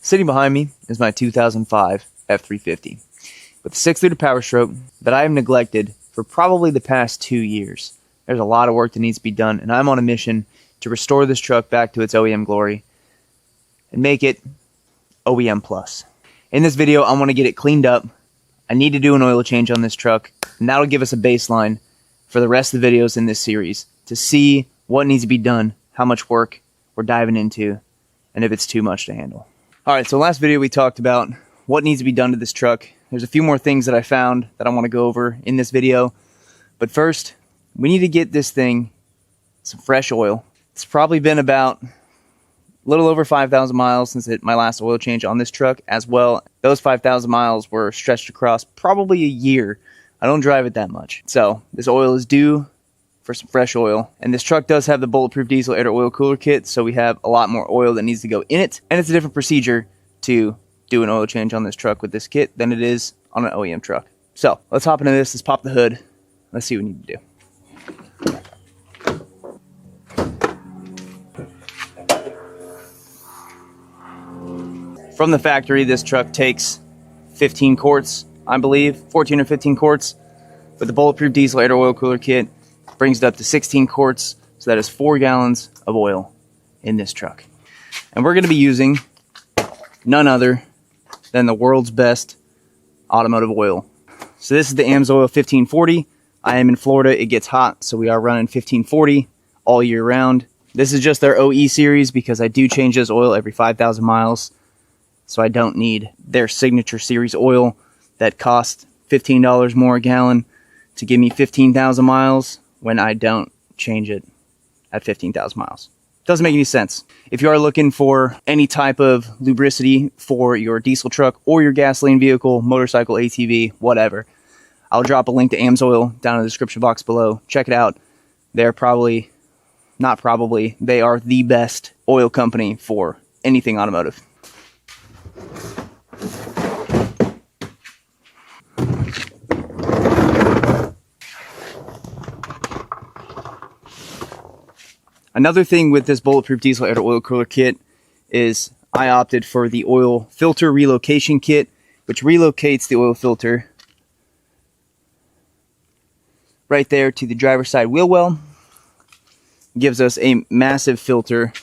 Sitting behind me is my 2005 F350 with a 6-liter power stroke that I have neglected for probably the past 2 years. There's a lot of work that needs to be done, and I'm on a mission to restore this truck back to its OEM glory and make it OEM plus. In this video, I want to get it cleaned up. I need to do an oil change on this truck, and that'll give us a baseline for the rest of the videos in this series to see what needs to be done, how much work we're diving into, and if it's too much to handle. Alright, so last video we talked about what needs to be done to this truck. There's a few more things that I found that I want to go over in this video. But first, we need to get this thing some fresh oil. It's probably been about a little over 5,000 miles since my last oil change on this truck as well. Those 5,000 miles were stretched across probably a year. I don't drive it that much. So this oil is due for some fresh oil. And this truck does have the bulletproof diesel air to oil cooler kit, so we have a lot more oil that needs to go in it. And it's a different procedure to do an oil change on this truck with this kit than it is on an OEM truck. So let's hop into this. Let's pop the hood. Let's see what we need to do. From the factory, this truck takes 15 quarts, I believe, 14 or 15 quarts. With the bulletproof diesel air to oil cooler kit, brings it up to 16 quarts, so that is 4 gallons of oil in this truck. And we're going to be using none other than the world's best automotive oil. So this is the AMSOIL 1540. I am in Florida. It gets hot, so we are running 1540 all year round. This is just their OE series because I do change this oil every 5,000 miles. So I don't need their signature series oil that costs $15 more a gallon to give me 15,000 miles when I don't change it at 15,000 miles. Doesn't make any sense. If you are looking for any type of lubricity for your diesel truck or your gasoline vehicle, motorcycle, ATV, whatever, I'll drop a link to AMSOIL down in the description box below. Check it out. They're they are the best oil company for anything automotive. Another thing with this bulletproof diesel air to oil cooler kit is I opted for the oil filter relocation kit, which relocates the oil filter right there to the driver's side wheel well. Gives us a massive filter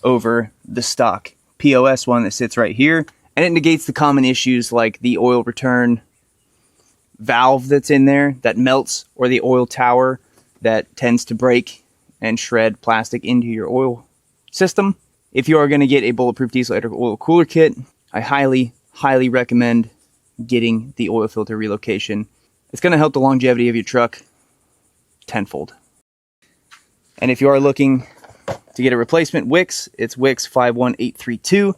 over the stock POS one that sits right here, and it negates the common issues like the oil return valve that's in there that melts, or the oil tower that tends to break and shred plastic into your oil system. If you are going to get a bulletproof diesel air to oil cooler kit, I highly recommend getting the oil filter relocation. It's going to help the longevity of your truck tenfold. And if you are looking to get a replacement Wix, it's Wix 51832.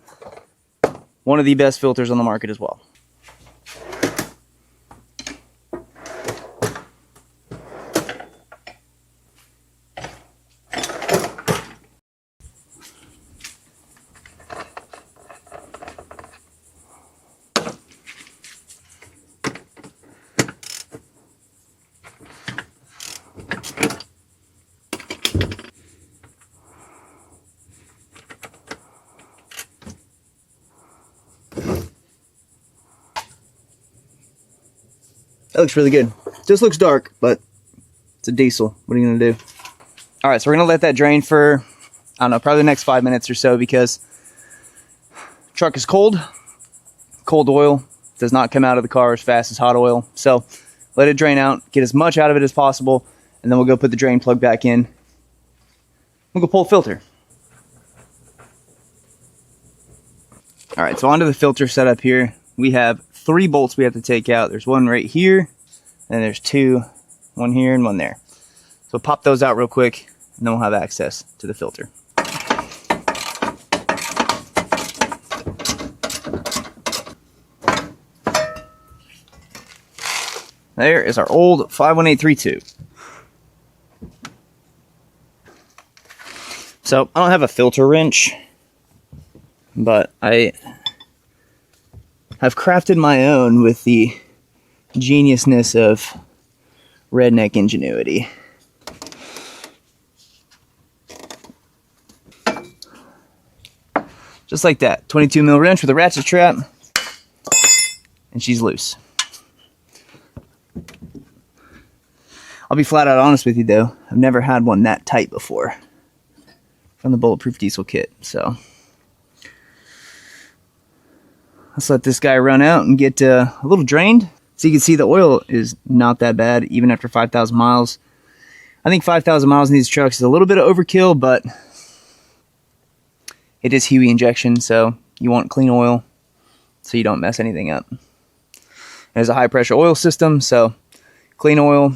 One of the best filters on the market as well. That looks really good. Just looks dark, but it's a diesel. What are you going to do? Alright, so we're going to let that drain for, I don't know, probably the next 5 minutes or so because the truck is cold. Cold oil does not come out of the car as fast as hot oil. So let it drain out, get as much out of it as possible, and then we'll go put the drain plug back in. We'll go pull the filter. Alright, so onto the filter setup here. We have 3 bolts we have to take out. There's one right here, and there's 2, one here and one there. So pop those out real quick, and then we'll have access to the filter. There is our old 51832. So I don't have a filter wrench, but I have crafted my own with the geniusness of redneck ingenuity. Just like that. 22 mil wrench with a ratchet strap, and she's loose. I'll be flat out honest with you though, I've never had one that tight before from the Bulletproof Diesel kit. So let's let this guy run out and get a little drained. So you can see the oil is not that bad even after 5,000 miles. I think 5,000 miles in these trucks is a little bit of overkill, but it is HEUI injection, so you want clean oil so you don't mess anything up. There's a high pressure oil system, so clean oil.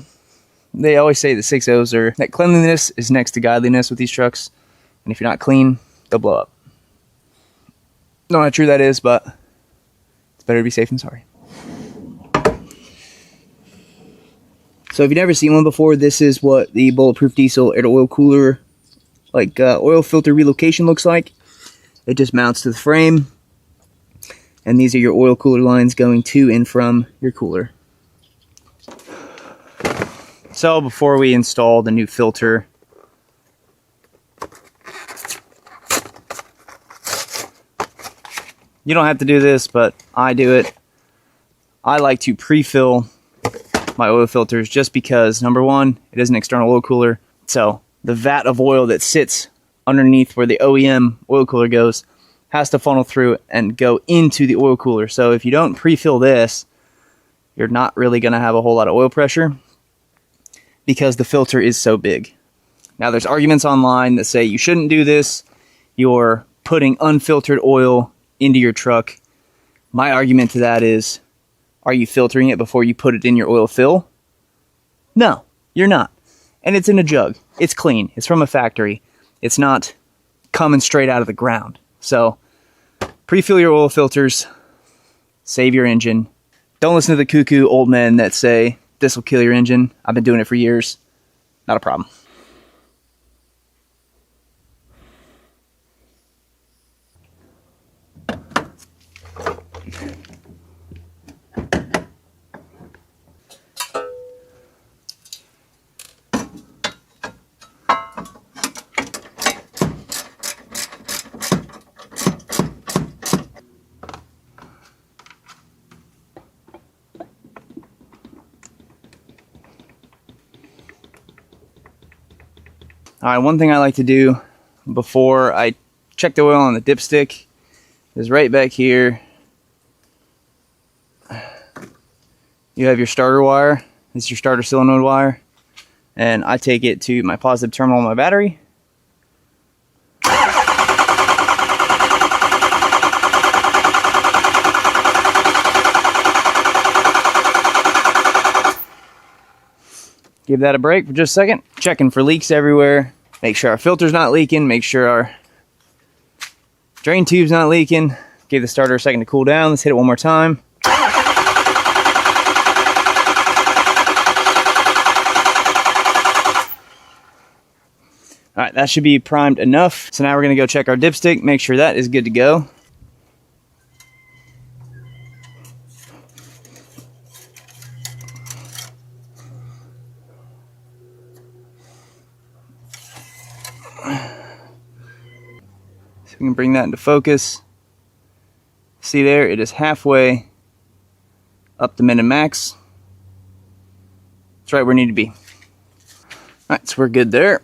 They always say the 6.0s are that cleanliness is next to godliness with these trucks, and if you're not clean, they'll blow up. Don't know how true that is, but it's better to be safe than sorry. So if you've never seen one before, this is what the Bulletproof Diesel air to oil cooler, like oil filter relocation looks like. It just mounts to the frame, and these are your oil cooler lines going to and from your cooler. So before we install the new filter, you don't have to do this, but I do it. I like to pre-fill my oil filters just because, number one, it is an external oil cooler, so the vat of oil that sits underneath where the OEM oil cooler goes has to funnel through and go into the oil cooler. So if you don't pre-fill this, you're not really going to have a whole lot of oil pressure because the filter is so big. Now there's arguments online that say you shouldn't do this. You're putting unfiltered oil into your truck. My argument to that is, are you filtering it before you put it in your oil fill? No, you're not. And it's in a jug. It's clean. It's from a factory. It's not coming straight out of the ground. So pre-fill your oil filters. Save your engine. Don't listen to the cuckoo old men that say this will kill your engine. I've been doing it for years. Not a problem. Alright, one thing I like to do before I check the oil on the dipstick is right back here. You have your starter wire. This is your starter solenoid wire. And I take it to my positive terminal on my battery. Give that a break for just a second. Checking for leaks everywhere. Make sure our filter's not leaking. Make sure our drain tube's not leaking. Give the starter a second to cool down. Let's hit it one more time. Alright, that should be primed enough. So now we're going to go check our dipstick. Make sure that is good to go. So we can bring that into focus. See there, it is halfway up to min and max. It's right where we need to be. Alright, so we're good there.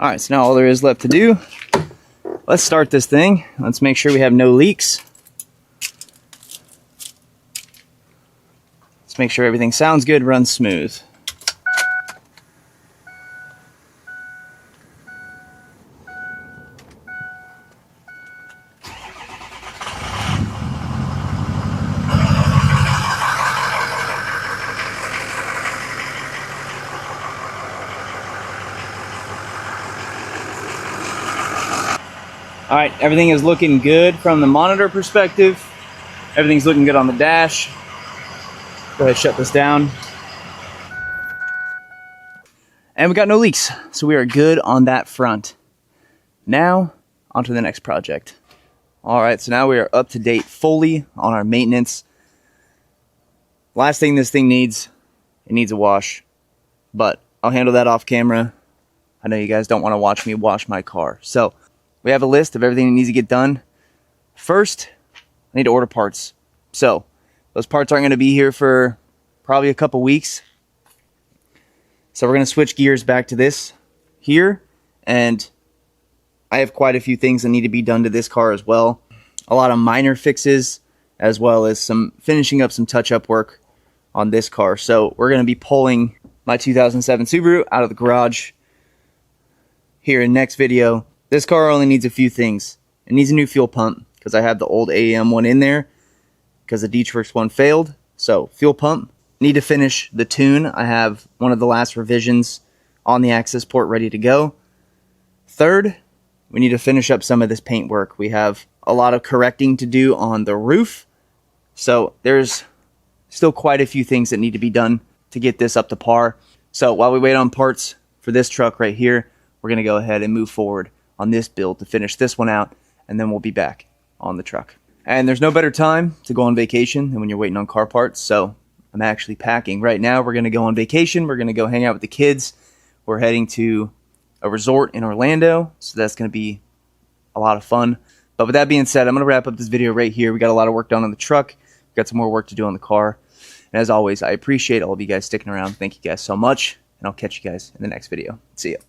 Alright, so now all there is left to do, let's start this thing. Let's make sure we have no leaks. Let's make sure everything sounds good, runs smooth. Alright, everything is looking good from the monitor perspective. Everything's looking good on the dash. Go ahead, shut this down. And we got no leaks, so we are good on that front. Now, on to the next project. Alright, so now we are up to date fully on our maintenance. Last thing this thing needs, it needs a wash. But I'll handle that off camera. I know you guys don't want to watch me wash my car. So, we have a list of everything that needs to get done. First, I need to order parts. So those parts aren't going to be here for probably a couple weeks. So we're going to switch gears back to this here, and I have quite a few things that need to be done to this car as well. A lot of minor fixes, as well as some finishing up some touch-up work on this car. So we're going to be pulling my 2007 Subaru out of the garage here in next video. This car only needs a few things. It needs a new fuel pump because I have the old AEM one in there because the Dietrich's one failed. So fuel pump. Need to finish the tune. I have one of the last revisions on the access port ready to go. Third, we need to finish up some of this paint work. We have a lot of correcting to do on the roof. So there's still quite a few things that need to be done to get this up to par. So while we wait on parts for this truck right here, we're going to go ahead and move forward on this build to finish this one out, and then we'll be back on the truck. And there's no better time to go on vacation than when you're waiting on car parts. So I'm actually packing right now. We're going to go on vacation. We're going to go hang out with the kids. We're heading to a resort in Orlando, so that's going to be a lot of fun. But with that being said, I'm going to wrap up this video right here. We got a lot of work done on the truck. We've got some more work to do on the car. And as always, I appreciate all of you guys sticking around. Thank you guys so much, and I'll catch you guys in the next video. See ya.